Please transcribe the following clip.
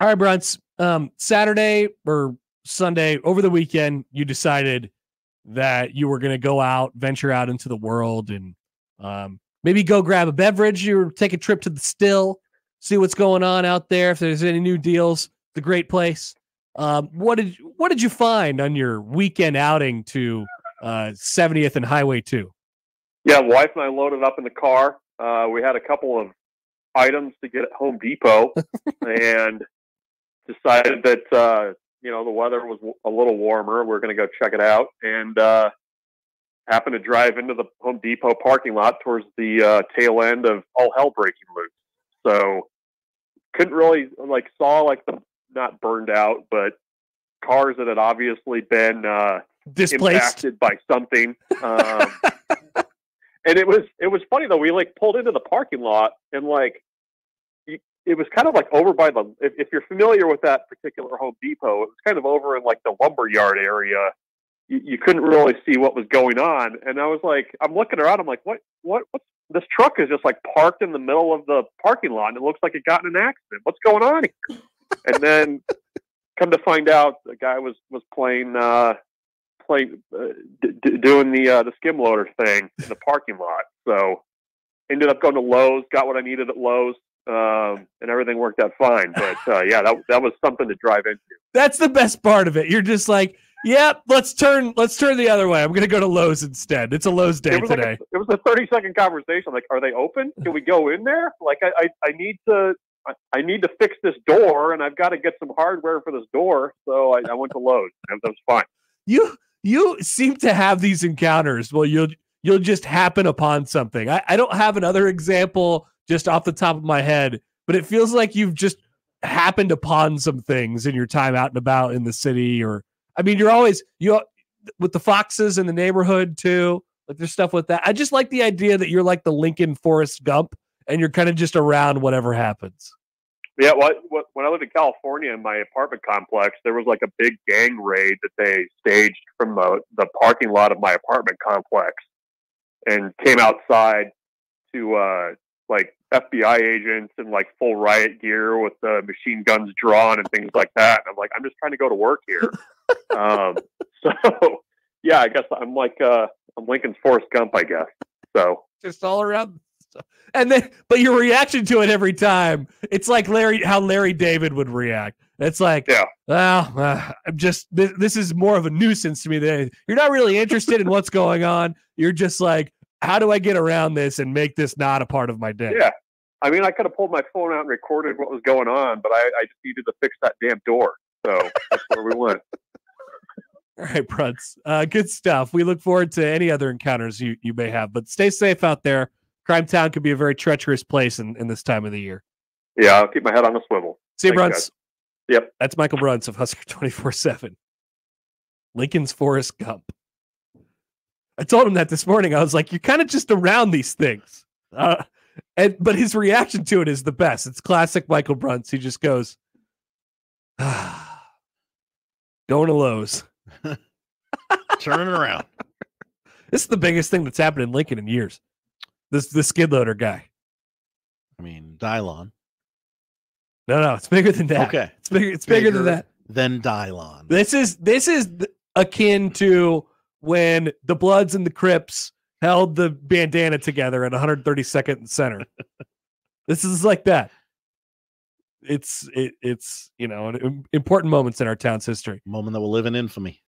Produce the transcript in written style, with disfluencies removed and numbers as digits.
All right, Bruntz. Saturday or Sunday over the weekend, you decided that you were going to go out, venture out into the world, and maybe go grab a beverage. You take a trip to the Still, see what's going on out there. If there's any new deals, it's a great place. What did you find on your weekend outing to 70th and Highway 2? Yeah, wife and I loaded up in the car. We had a couple of items to get at Home Depot, and decided that the weather was a little warmer. We're going to go check it out, and happened to drive into the Home Depot parking lot towards the tail end of all hell breaking loose. So couldn't really saw the not burned out, but cars that had obviously been displaced, impacted by something. And it was funny though. We pulled into the parking lot, and it was kind of over by the, if you're familiar with that particular Home Depot, it was kind of over in the lumber yard area. You couldn't really see what was going on. And I was I'm looking around. I'm what's this truck is just parked in the middle of the parking lot, and it looks like it got in an accident. What's going on here? And then come to find out, the guy was playing doing the skim loader thing in the parking lot. So ended up going to Lowe's, got what I needed at Lowe's, and everything worked out fine. But that was something to drive into. That's the best part of it. You're just let's turn the other way. I'm going to go to Lowe's instead. It's a Lowe's day today. It was a 30-second conversation. Are they open? Can we go in there? I need to fix this door, and I've got to get some hardware for this door. So I went to Lowe's. That was fine. You seem to have these encounters. Well, you'll just happen upon something. I don't have another example just off the top of my head, but it feels like you've just happened upon some things in your time out and about in the city. Or, I mean, you're always with the foxes in the neighborhood too. There's stuff with that. I just like the idea that you're like the Lincoln Forrest Gump, and you're kind of just around whatever happens. Yeah, when I lived in California in my apartment complex, there was a big gang raid that they staged from the parking lot of my apartment complex, and came outside to FBI agents in full riot gear with machine guns drawn and things like that. And I'm just trying to go to work here. So yeah, I guess I'm I'm Lincoln's Forrest Gump, I guess. So just all around. And then, but your reaction to it every time, it's like how Larry David would react. It's I'm just, this is more of a nuisance to me than you're not really interested in what's going on. You're just how do I get around this and make this not a part of my day? Yeah. I mean, I could have pulled my phone out and recorded what was going on, but I just needed to fix that damn door. So that's where we went. All right, Bruntz. Good stuff. We look forward to any other encounters you may have, but stay safe out there. Crime Town could be a very treacherous place in this time of the year. Yeah, I'll keep my head on a swivel. See you, Bruntz. Yep. That's Michael Bruntz of Husker 24/7. Lincoln's Forrest Gump. I told him that this morning. I was like, you're kind of just around these things. But his reaction to it is the best. It's classic Michael Bruntz. He just goes, going to Lowe's. Turning around. This is the biggest thing that's happened in Lincoln in years. The skid loader guy. I mean, Dylon. No, it's bigger than that. Okay, it's bigger than that. Than Dylon. This is akin to when the Bloods and the Crips held the bandana together at 132nd and Center. This is like that. It's important moments in our town's history. Moment that will live in infamy.